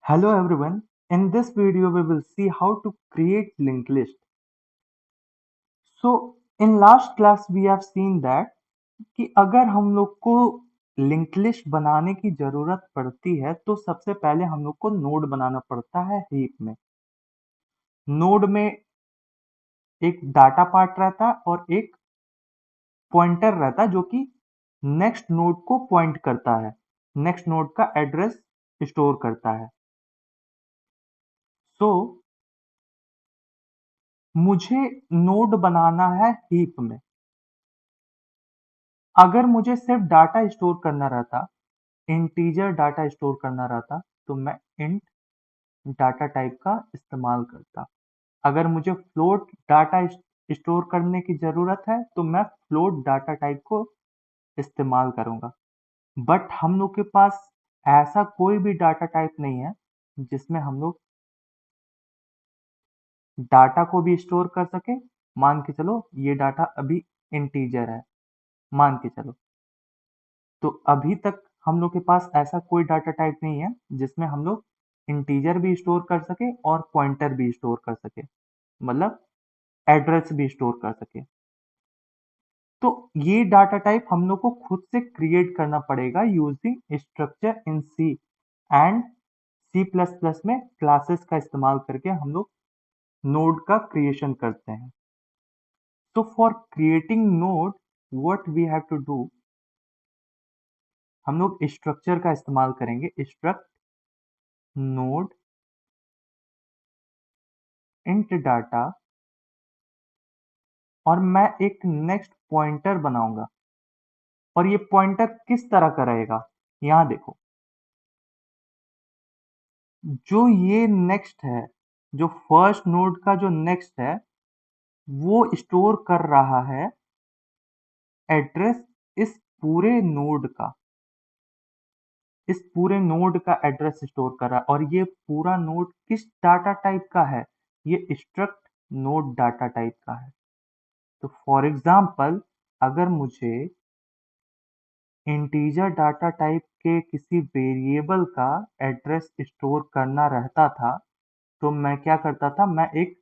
Hello everyone. In this video we will see how to create linked list. So in last class we have seen that कि अगर हम लोग को link list बनाने की जरूरत पड़ती है तो सबसे पहले हम लोग को नोड बनाना पड़ता है हीप में। नोड में एक डाटा पार्ट रहता है और एक पॉइंटर रहता है जो कि नेक्स्ट नोड को पॉइंट करता है, नेक्स्ट नोड का एड्रेस स्टोर करता है। सो मुझे नोड बनाना है हीप में। अगर मुझे सिर्फ डाटा स्टोर करना रहता, इंटीजर डाटा स्टोर करना रहता, तो मैं इंट डाटा टाइप का इस्तेमाल करता। अगर मुझे फ्लोट डाटा स्टोर करने की जरूरत है तो मैं फ्लोट डाटा टाइप को इस्तेमाल करूंगा। बट हम लोग के पास ऐसा कोई भी डाटा टाइप नहीं है जिसमें हम लोग डाटा को भी स्टोर कर सके। मान के चलो ये डाटा अभी इंटीजर है, मान के चलो, तो अभी तक हम लोग के पास ऐसा कोई डाटा टाइप नहीं है जिसमें हम लोग इंटीजर भी स्टोर कर सके और पॉइंटर भी स्टोर कर सके, मतलब एड्रेस भी स्टोर कर सके। तो ये डाटा टाइप हम लोग को खुद से क्रिएट करना पड़ेगा using structure in C and C plus plus में क्लासेस का इस्तेमाल करके हम लोग नोड का क्रिएशन करते हैं। तो for creating node what we have to do, हम लोग स्ट्रक्चर का इस्तेमाल करेंगे, स्ट्रक्ट नोड इंट डाटा, और मैं एक नेक्स्ट पॉइंटर बनाऊंगा। और ये पॉइंटर किस तरह का रहेगा, यहां देखो, जो ये नेक्स्ट है, जो फर्स्ट नोड का जो नेक्स्ट है वो स्टोर कर रहा है एड्रेस इस पूरे नोड का, इस पूरे नोड का एड्रेस स्टोर कर रहा है। और ये पूरा नोड किस डाटा टाइप का है, ये स्ट्रक्ट नोड डाटा टाइप का है। तो फॉर एग्जांपल अगर मुझे इंटीजर डाटा टाइप के किसी वेरिएबल का एड्रेस स्टोर करना रहता था तो मैं क्या करता था, मैं एक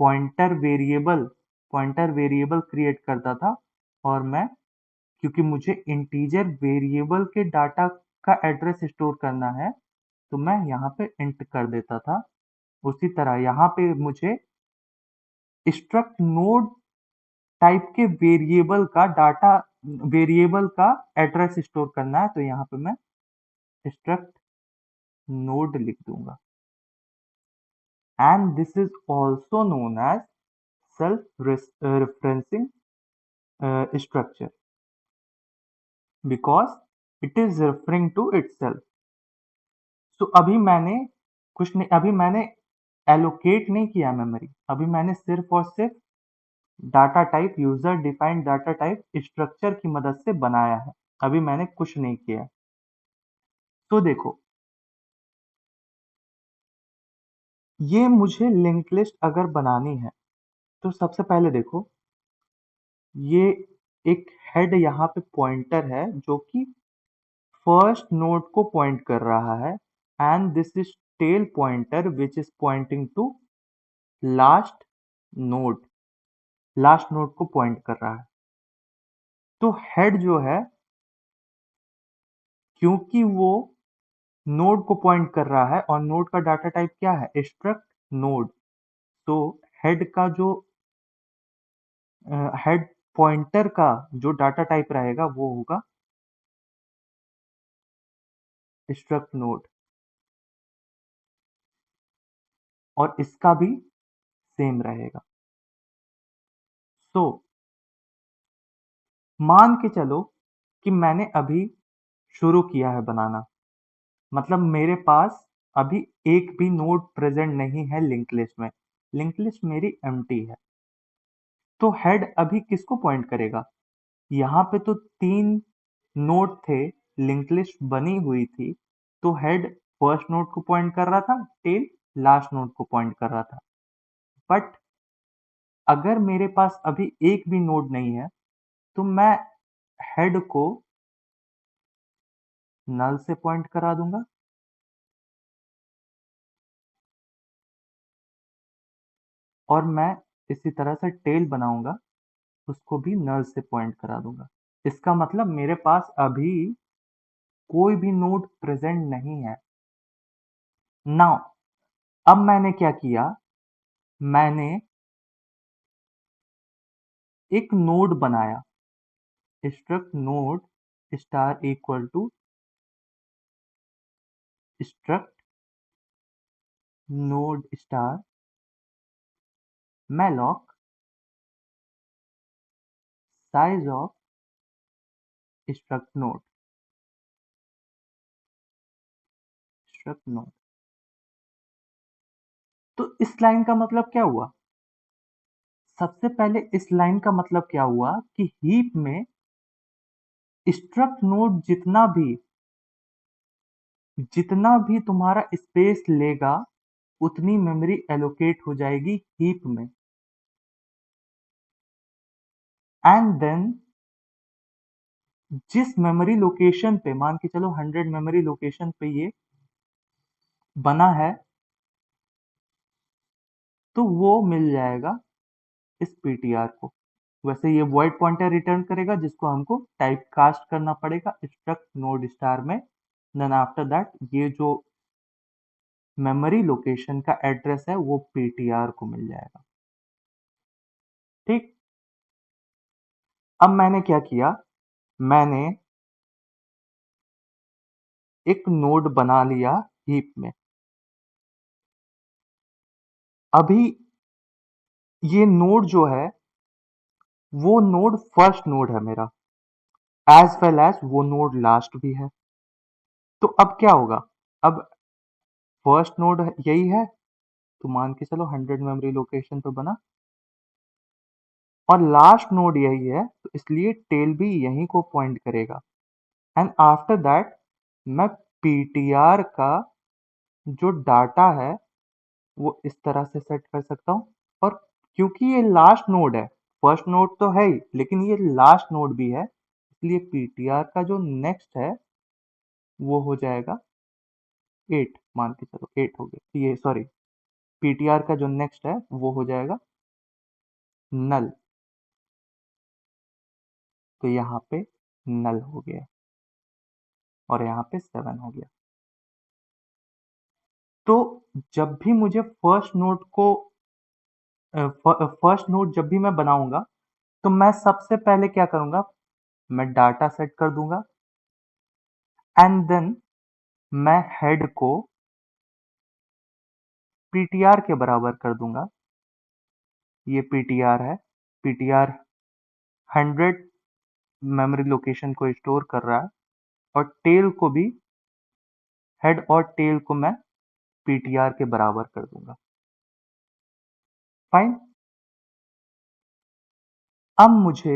पॉइंटर वेरिएबल क्रिएट करता था। और मैं, क्योंकि मुझे इंटीजर वेरिएबल के डाटा का एड्रेस स्टोर करना है तो मैं यहाँ पे इंट कर देता था। उसी तरह यहाँ पे मुझे स्ट्रक्ट नोड टाइप के वेरिएबल का एड्रेस स्टोर करना है तो यहाँ पे मैं स्ट्रक्ट नोड लिख दूंगा। And this is also known as self referencing structure because it is referring to itself. So अभी मैंने एलोकेट नहीं किया मेमोरी, अभी मैंने सिर्फ और सिर्फ data type, user defined data type structure की मदद से बनाया है, अभी मैंने कुछ नहीं किया। तो देखो, ये मुझे लिंक लिस्ट अगर बनानी है तो सबसे पहले देखो, ये एक हेड यहाँ पे पॉइंटर है जो कि फर्स्ट नोड को पॉइंट कर रहा है, and this is tail pointer which is pointing to last node, last node को पॉइंट कर रहा है। तो हेड जो है, क्योंकि वो नोड को पॉइंट कर रहा है और नोड का डाटा टाइप क्या है, स्ट्रक्ट नोड, तो हेड का जो हेड पॉइंटर का जो डाटा टाइप रहेगा वो होगा स्ट्रक्ट नोड, और इसका भी सेम रहेगा। सो मान के चलो कि मैंने अभी शुरू किया है बनाना, मतलब मेरे पास अभी एक भी नोड प्रेजेंट नहीं है लिंक लिस्ट में, लिंक लिस्ट मेरी एम्प्टी है। तो हेड अभी किसको पॉइंट करेगा, यहाँ पे तो 3 नोड थे, लिंक लिस्ट बनी हुई थी, तो हेड फर्स्ट नोड को पॉइंट कर रहा था, टेल लास्ट नोड को पॉइंट कर रहा था। बट अगर मेरे पास अभी एक भी नोड नहीं है तो मैं हेड को नल से पॉइंट करा दूंगा, और मैं इसी तरह से टेल बनाऊंगा, उसको भी नल से पॉइंट करा दूंगा। इसका मतलब मेरे पास अभी कोई भी नोड प्रेजेंट नहीं है। नाउ अब मैंने क्या किया, मैंने एक नोड बनाया, struct node star equal to struct node star malloc size of struct node struct node. तो इस लाइन का मतलब क्या हुआ? सबसे पहले इस लाइन का मतलब क्या हुआ कि हीप में स्ट्रक्ट नोड जितना भी तुम्हारा स्पेस लेगा उतनी मेमोरी एलोकेट हो जाएगी हीप में। एंड देन जिस मेमोरी लोकेशन पे, मान के चलो 100 मेमोरी लोकेशन पे ये बना है, तो वो मिल जाएगा इस पीटीआर को। वैसे ये वॉइड पॉइंटर रिटर्न करेगा जिसको हमको टाइप कास्ट करना पड़ेगा स्ट्रक्ट नोड स्टार में। देन आफ्टर दैट ये जो मेमोरी लोकेशन का एड्रेस है वो पीटीआर को मिल जाएगा। ठीक, अब मैंने क्या किया, मैंने एक नोड बना लिया हीप में। अभी ये नोड जो है वो नोड फर्स्ट नोड है मेरा, एज वेल एज वो नोड लास्ट भी है। तो अब क्या होगा, अब फर्स्ट नोड यही है, तो मान के चलो 100 मेमोरी लोकेशन पे बना, और लास्ट नोड यही है, तो इसलिए टेल भी यहीं को पॉइंट करेगा। एंड आफ्टर दैट मैं पीटीआर का जो डाटा है वो इस तरह से सेट कर सकता हूँ। और क्योंकि ये लास्ट नोड है, फर्स्ट नोड तो है ही लेकिन ये लास्ट नोड भी है, इसलिए पीटीआर का जो नेक्स्ट है वो हो जाएगा 8, मान के चलो 8 हो गया, ये सॉरी, पीटीआर का जो नेक्स्ट है वो हो जाएगा नल। तो यहाँ पे नल हो गया और यहाँ पे 7 हो गया। तो जब भी मुझे फर्स्ट नोड जब भी मैं बनाऊंगा, तो मैं सबसे पहले क्या करूंगा, मैं डाटा सेट कर दूंगा, एंड देन मैं हेड को पीटीआर के बराबर कर दूंगा। ये पीटीआर है, पीटीआर 100 मेमोरी लोकेशन को स्टोर कर रहा है, और टेल को भी, हेड और टेल को मैं पीटीआर के बराबर कर दूंगा। फाइन। अब मुझे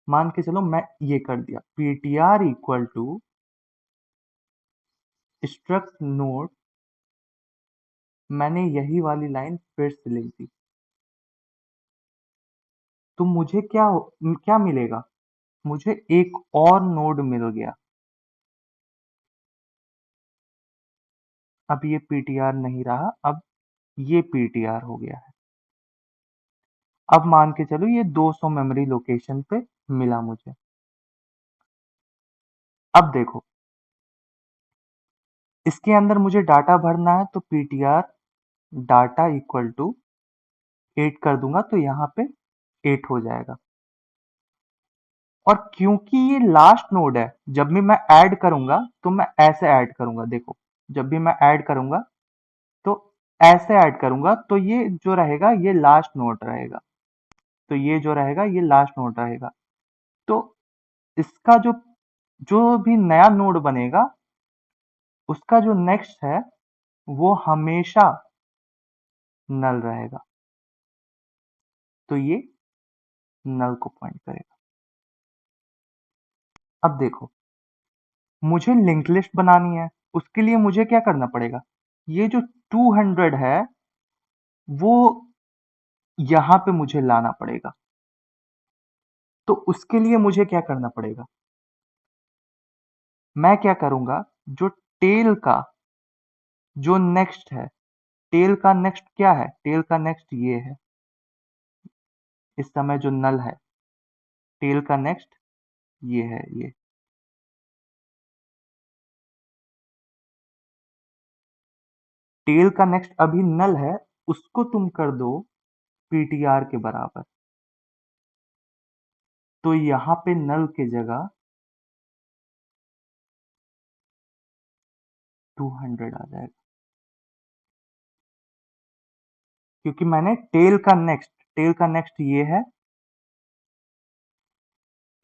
मान के चलो मैं ये कर दिया, PTR equal to struct node, मैंने यही वाली लाइन फिर से लिख दी। तो मुझे क्या मिलेगा, मुझे एक और नोड मिल गया। अब ये पीटीआर नहीं रहा, अब ये पीटीआर हो गया है। अब मान के चलो ये 200 मेमोरी लोकेशन पे मिला मुझे। अब देखो, इसके अंदर मुझे डाटा भरना है, तो पीटीआर डाटा इक्वल टू 8 कर दूंगा, तो यहाँ पे 8 हो जाएगा। और क्योंकि ये लास्ट नोड है, जब भी मैं ऐड करूंगा तो मैं ऐसे ऐड करूंगा, देखो जब भी मैं ऐड करूंगा तो ऐसे ऐड करूंगा, तो ये जो रहेगा ये लास्ट नोड रहेगा, तो ये जो रहेगा ये लास्ट नोड रहेगा। तो इसका जो जो भी नया नोड बनेगा उसका जो नेक्स्ट है वो हमेशा नल रहेगा, तो ये नल को पॉइंट करेगा। अब देखो, मुझे लिंक लिस्ट बनानी है, उसके लिए मुझे क्या करना पड़ेगा, ये जो 200 है वो यहां पे मुझे लाना पड़ेगा। तो उसके लिए मुझे क्या करना पड़ेगा, मैं क्या करूंगा, जो टेल का जो नेक्स्ट है, टेल का नेक्स्ट क्या है, टेल का नेक्स्ट ये है, इस समय जो नल है, टेल का नेक्स्ट ये है, ये टेल का नेक्स्ट अभी नल है, उसको तुम कर दो पीटीआर के बराबर, तो यहां पे नल की जगह 200 आ जाएगा, क्योंकि मैंने टेल का नेक्स्ट ये है,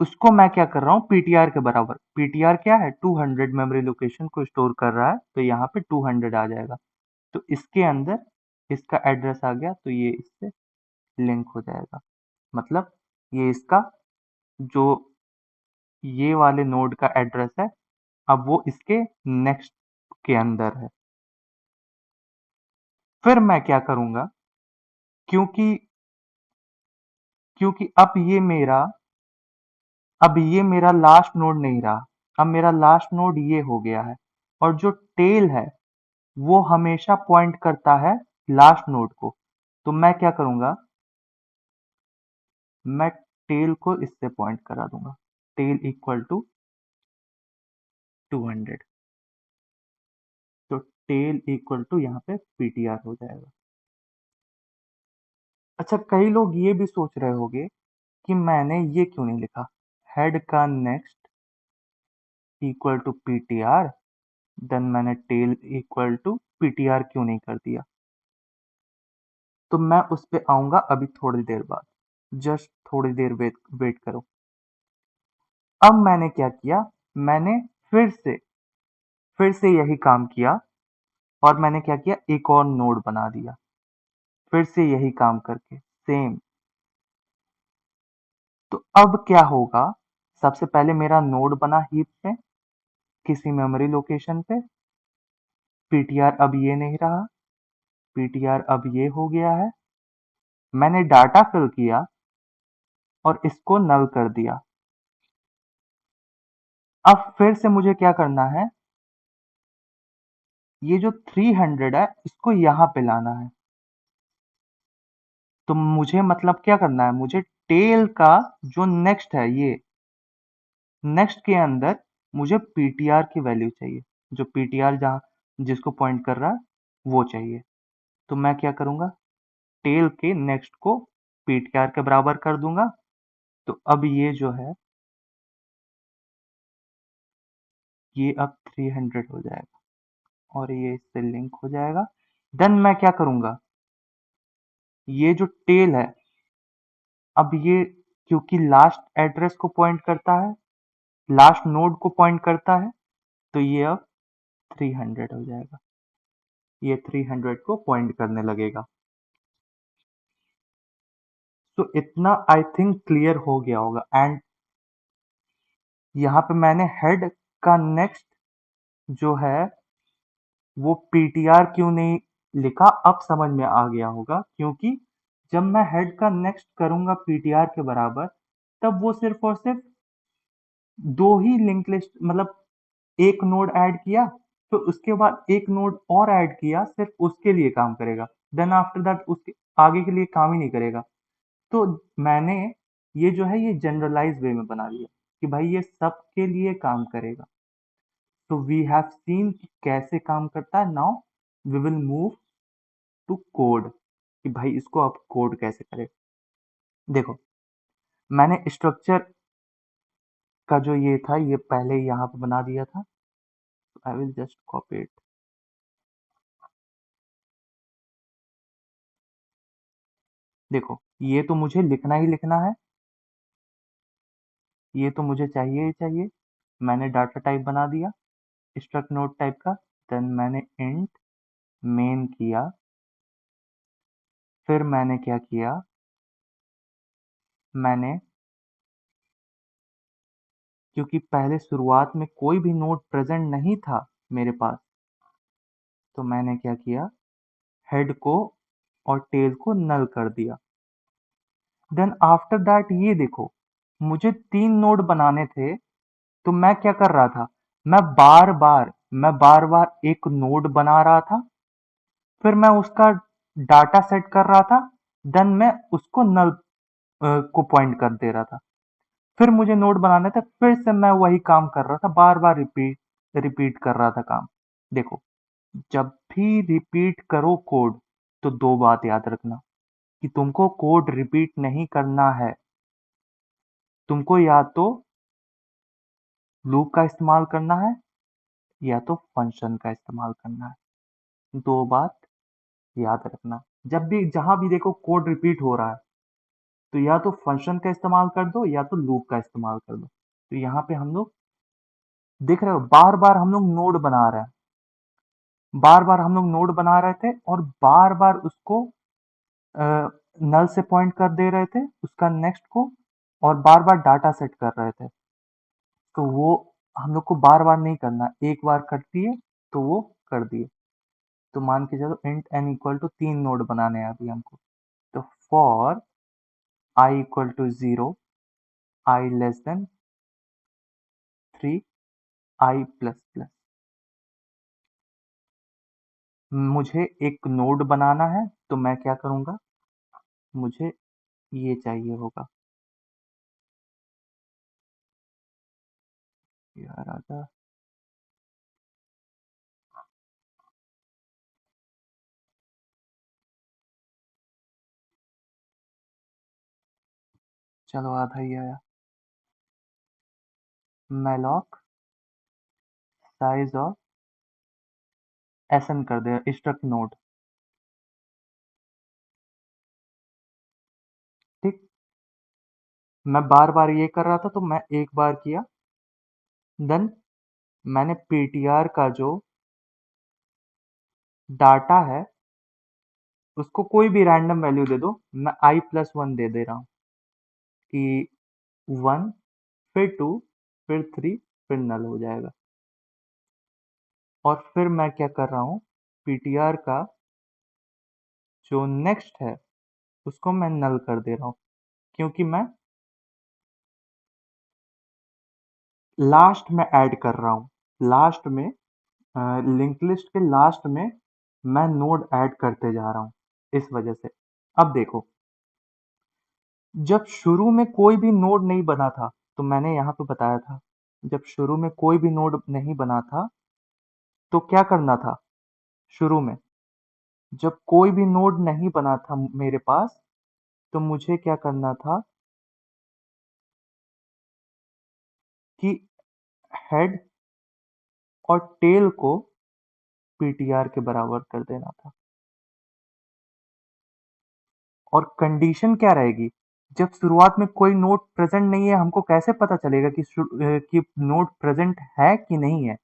उसको मैं क्या कर रहा हूँ पीटीआर के बराबर। पीटीआर क्या है, 200 मेमोरी लोकेशन को स्टोर कर रहा है, तो यहाँ पे 200 आ जाएगा। तो इसके अंदर इसका एड्रेस आ गया, तो ये इससे लिंक हो जाएगा। मतलब ये इसका जो ये वाले नोड का एड्रेस है, अब वो इसके नेक्स्ट के अंदर है। फिर मैं क्या करूंगा, क्योंकि क्योंकि अब ये मेरा लास्ट नोड नहीं रहा, अब मेरा लास्ट नोड ये हो गया है, और जो टेल है वो हमेशा पॉइंट करता है लास्ट नोड को। तो मैं क्या करूंगा, मैं टेल को इससे पॉइंट करा दूंगा, टेल इक्वल टू 200, तो टेल इक्वल टू यहाँ पे पीटीआर हो जाएगा। अच्छा, कई लोग ये भी सोच रहे होंगे कि मैंने ये क्यों नहीं लिखा, हेड का next equal to PTR, then मैंने टेल इक्वल टू पीटीआर क्यों नहीं कर दिया। तो मैं उस पे आऊंगा अभी थोड़ी देर बाद, जस्ट थोड़ी देर वेट वेट करो। अब मैंने क्या किया, मैंने फिर से यही काम किया, और मैंने क्या किया, एक और नोड बना दिया, फिर से यही काम करके सेम। तो अब क्या होगा, सबसे पहले मेरा नोड बना हीप पे किसी मेमोरी लोकेशन पे, पीटीआर अब ये नहीं रहा, पीटीआर अब ये हो गया है, मैंने डाटा फिल किया और इसको नल कर दिया। अब फिर से मुझे क्या करना है, ये जो 300 है इसको यहां पे लाना है। तो मुझे मतलब क्या करना है, मुझे टेल का जो नेक्स्ट है, ये नेक्स्ट के अंदर मुझे पीटीआर की वैल्यू चाहिए, जो पीटीआर जहां जिसको पॉइंट कर रहा है वो चाहिए। तो मैं क्या करूंगा, टेल के नेक्स्ट को पीटीआर के बराबर कर दूंगा। तो अब ये जो है, ये अब 300 हो जाएगा, और ये इससे लिंक हो जाएगा। देन मैं क्या करूंगा, ये जो टेल है, अब ये क्योंकि लास्ट एड्रेस को पॉइंट करता है, लास्ट नोड को पॉइंट करता है, तो ये अब 300 हो जाएगा, ये 300 को पॉइंट करने लगेगा। तो इतना आई थिंक क्लियर हो गया होगा। एंड यहाँ पे मैंने हेड का नेक्स्ट जो है वो पीटीआर क्यों नहीं लिखा, अब समझ में आ गया होगा, क्योंकि जब मैं हेड का नेक्स्ट करूंगा पीटीआर के बराबर, तब वो सिर्फ और सिर्फ दो ही लिंक लिस्ट, मतलब एक नोड ऐड किया, तो उसके बाद एक नोड और ऐड किया, सिर्फ उसके लिए काम करेगा। देन आफ्टर दैट उसके आगे के लिए काम ही नहीं करेगा। तो मैंने ये जो है ये जनरलाइज वे में बना दिया कि भाई ये सबके लिए काम करेगा। तो वी हैव सीन कि कैसे काम करता है। Now we will move to code, कि भाई इसको आप कोड कैसे करें। देखो, मैंने स्ट्रक्चर का जो ये था ये पहले यहाँ पे बना दिया था। I will just copy it. देखो, ये तो मुझे लिखना ही लिखना है, ये तो मुझे चाहिए ही चाहिए। मैंने डाटा टाइप बना दिया स्ट्रक्ट नोड टाइप का। देन मैंने इंट मेन किया, फिर मैंने क्या किया, मैंने क्योंकि पहले शुरुआत में कोई भी नोड प्रेजेंट नहीं था मेरे पास, तो मैंने क्या किया, हेड को और टेल को नल कर दिया। देन आफ्टर दैट ये देखो, मुझे 3 नोड बनाने थे, तो मैं क्या कर रहा था, मैं बार बार एक नोड बना रहा था, फिर मैं उसका डाटा सेट कर रहा था, देन मैं उसको नल को पॉइंट कर दे रहा था। फिर मुझे नोड बनाने थे, फिर से मैं वही काम कर रहा था, बार बार रिपीट रिपीट कर रहा था काम। देखो, जब भी रिपीट करो कोड, तो दो बात याद रखना कि तुमको कोड रिपीट नहीं करना है। तुमको या तो लूप का इस्तेमाल करना है या तो फंक्शन का इस्तेमाल करना है। दो बात याद रखना। जब भी जहां भी देखो कोड रिपीट हो रहा है, तो या तो फंक्शन का इस्तेमाल कर दो या तो लूप का इस्तेमाल कर दो। तो यहाँ पे हम लोग देख रहे हो, बार बार हम लोग नोड बना रहे हैं, बार बार हम लोग नोड बना रहे थे और बार बार उसको नल से पॉइंट कर दे रहे थे उसका नेक्स्ट को, और बार बार डाटा सेट कर रहे थे। तो वो हम लोग को बार बार नहीं करना, एक बार कर दिए तो वो कर दिए। तो मान के चलो int n equal to 3 node बनाने हैं अभी हमको। तो for I equal to 0, I less than 3, I plus plus. मुझे एक नोड बनाना है, तो मैं क्या करूंगा, मुझे ये चाहिए होगा। यार आजा, चलो आधा ही आया। मैलॉक साइज ऑफ एसन कर दे स्ट्रक्ट नोड। ठीक, मैं बार बार ये कर रहा था तो मैं एक बार किया, देन मैंने ptr का जो डाटा है उसको कोई भी रैंडम वैल्यू दे दो। मैं I प्लस वन दे दे रहा हूँ कि 1, फिर 2, फिर 3, फिर नल हो जाएगा। और फिर मैं क्या कर रहा हूँ, ptr का जो नेक्स्ट है उसको मैं नल कर दे रहा हूँ, क्योंकि मैं लास्ट में ऐड कर रहा हूँ। लास्ट में लिंक लिस्ट के लास्ट में मैं नोड ऐड करते जा रहा हूँ, इस वजह से। अब देखो, जब शुरू में कोई भी नोड नहीं बना था, तो मैंने यहाँ पे बताया था, जब शुरू में कोई भी नोड नहीं बना था तो क्या करना था। शुरू में जब कोई भी नोड नहीं बना था मेरे पास, तो मुझे क्या करना था कि हेड और टेल को ptr के बराबर कर देना था। और कंडीशन क्या रहेगी, जब शुरुआत में कोई नोड प्रेजेंट नहीं है, हमको कैसे पता चलेगा कि नोड प्रेजेंट है कि नहीं है।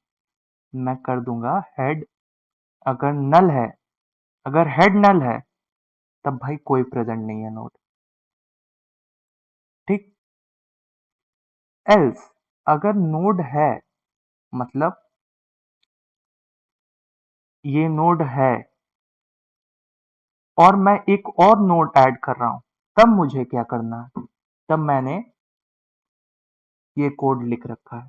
मैं कर दूंगा हेड, अगर नल है, अगर हेड नल है तब भाई कोई प्रेजेंट नहीं है नोड। ठीक, एल्स अगर नोड है, मतलब ये नोड है और मैं एक और नोड ऐड कर रहा हूं, तब मुझे क्या करना है, तब मैंने ये कोड लिख रखा है।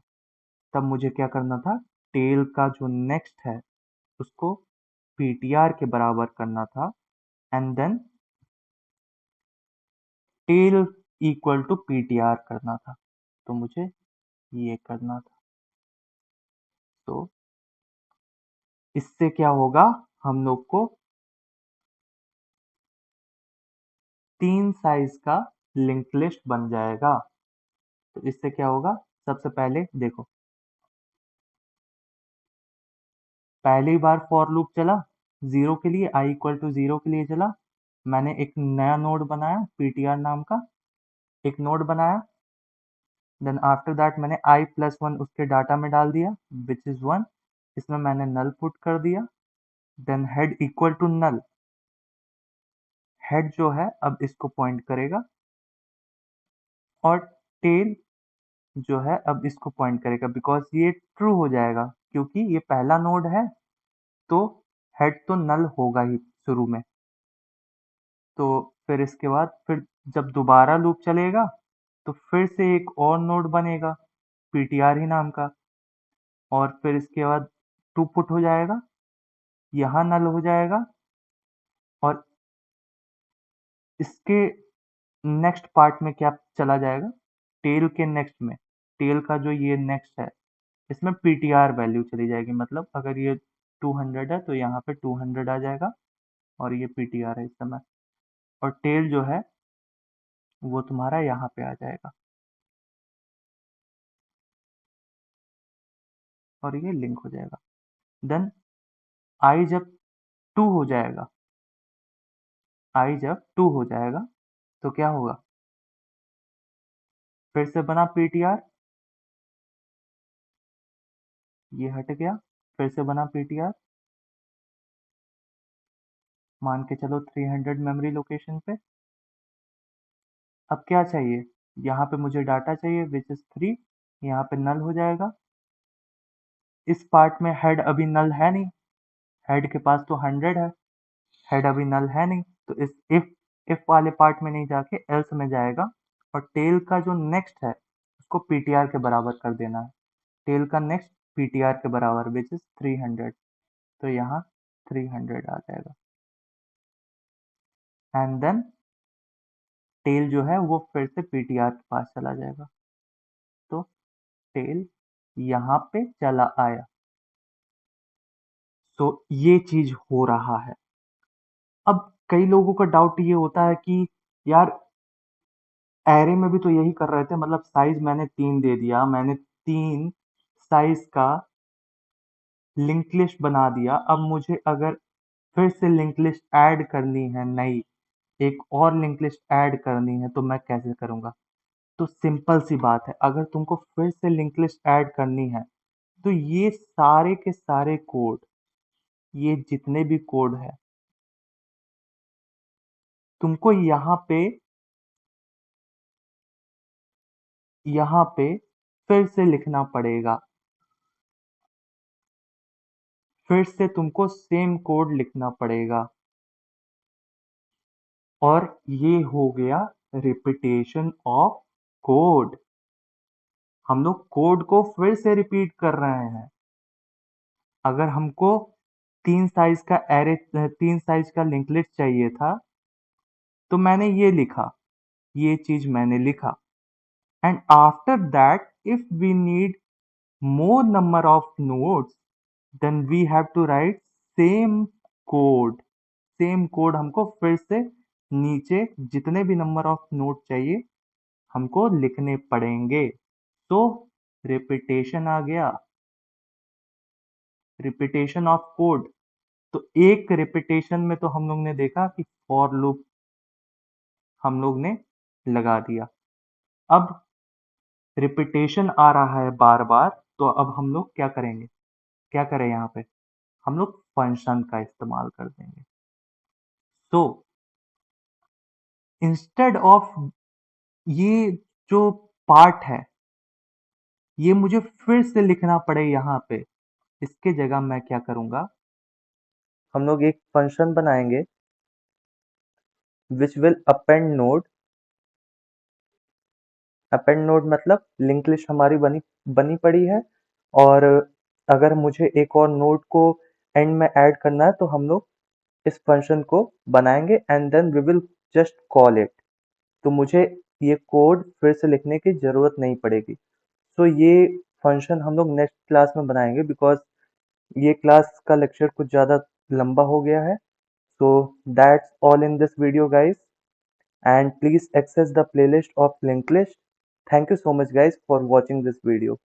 तब मुझे क्या करना था, टेल का जो नेक्स्ट है उसको ptr के बराबर करना था, and then tail equal to ptr करना था। तो मुझे ये करना था। तो इससे क्या होगा, हम लोग को 3 साइज का लिंक लिस्ट बन जाएगा। तो इससे क्या होगा, सबसे पहले देखो, पहली बार फॉर लूप चला 0 के लिए, I इक्वल टू 0 के लिए चला। मैंने एक नया नोड बनाया ptr नाम का, एक नोड बनाया। देन आफ्टर दैट मैंने I प्लस वन उसके डाटा में डाल दिया, विच इज 1। इसमें मैंने नल पुट कर दिया। Then head equal to null, head जो है अब इसको पॉइंट करेगा, और टेल जो है अब इसको पॉइंट करेगा, बिकॉज ये ट्रू हो जाएगा क्योंकि ये पहला नोड है। तो हेड तो नल होगा ही शुरू में। तो फिर इसके बाद फिर जब दोबारा लूप चलेगा तो फिर से एक और नोड बनेगा ptr ही नाम का, और फिर इसके बाद टू पुट हो जाएगा, यहाँ नल हो जाएगा, और इसके नेक्स्ट पार्ट में क्या चला जाएगा, टेल के नेक्स्ट में, टेल का जो ये नेक्स्ट है इसमें पीटीआर वैल्यू चली जाएगी, मतलब अगर ये 200 है तो यहाँ पे 200 आ जाएगा और ये पीटीआर है इस समय, और टेल जो है वो तुम्हारा यहाँ पे आ जाएगा और ये लिंक हो जाएगा। देन आई जब 2 हो जाएगा, आई जब 2 हो जाएगा तो क्या होगा, फिर से बना पीटीआर, ये हट गया, फिर से बना पीटीआर, मान के चलो 300 मेमोरी लोकेशन पे। अब क्या चाहिए, यहाँ पे मुझे डाटा चाहिए विच इज 3, यहाँ पे नल हो जाएगा। इस पार्ट में हेड अभी नल है नहीं, हेड के पास तो 100 है, हेड अभी नल है नहीं, तो इस इफ वाले पार्ट में नहीं जाके एल्स में जाएगा, और टेल का जो नेक्स्ट है उसको पीटीआर के बराबर कर देना है, टेल का नेक्स्ट पीटीआर के बराबर विच इज 300, तो यहाँ 300 आ जाएगा। एंड देन टेल जो है वो फिर से पीटीआर के पास चला जाएगा, तो टेल यहाँ पे चला आया। तो ये चीज हो रहा है। अब कई लोगों का डाउट ये होता है कि यार एरे में भी तो यही कर रहे थे, मतलब साइज मैंने 3 दे दिया, मैंने 3 साइज का लिंक लिस्ट बना दिया, अब मुझे अगर फिर से लिंक लिस्ट ऐड करनी है, नई एक और लिंक लिस्ट ऐड करनी है, तो मैं कैसे करूंगा। तो सिंपल सी बात है, अगर तुमको फिर से लिंक लिस्ट ऐड करनी है तो ये सारे के सारे कोड, ये जितने भी कोड है तुमको यहाँ पे फिर से लिखना पड़ेगा, फिर से तुमको सेम कोड लिखना पड़ेगा, और ये हो गया रिपीटेशन ऑफ कोड। हम लोग कोड को फिर से रिपीट कर रहे हैं। अगर हमको 3 साइज का लिंक लिस्ट चाहिए था तो मैंने ये लिखा, ये चीज मैंने लिखा, and after that if we need more number of nodes then we have to write same code, same code हमको फिर से नीचे जितने भी नंबर ऑफ नोड चाहिए हमको लिखने पड़ेंगे। तो रिपीटेशन आ गया, रिपीटेशन ऑफ कोड। तो एक रिपीटेशन में तो हम लोग ने देखा कि फॉर लूप हम लोग ने लगा दिया। अब रिपीटेशन आ रहा है बार बार, तो अब हम लोग क्या करेंगे, क्या करें यहाँ पे, हम लोग फंक्शन का इस्तेमाल कर देंगे। तो इंस्टेड ऑफ ये जो पार्ट है ये मुझे फिर से लिखना पड़े यहाँ पे, इसके जगह मैं क्या करूंगा, हम लोग एक फंक्शन बनाएंगे विच विल अपेंड नोड मतलब लिंक लिस्ट हमारी बनी बनी पड़ी है, और अगर मुझे एक और नोड को एंड में ऐड करना है तो हम लोग इस फंक्शन को बनाएंगे and then we will just call it. तो मुझे ये कोड फिर से लिखने की जरूरत नहीं पड़ेगी। तो ये फंक्शन हम लोग नेक्स्ट क्लास में बनाएंगे, बिकॉज ये क्लास का लेक्चर कुछ ज़्यादा लंबा हो गया है। So that's all in this video guys, and please access the playlist of linked list. Thank you so much guys for watching this video.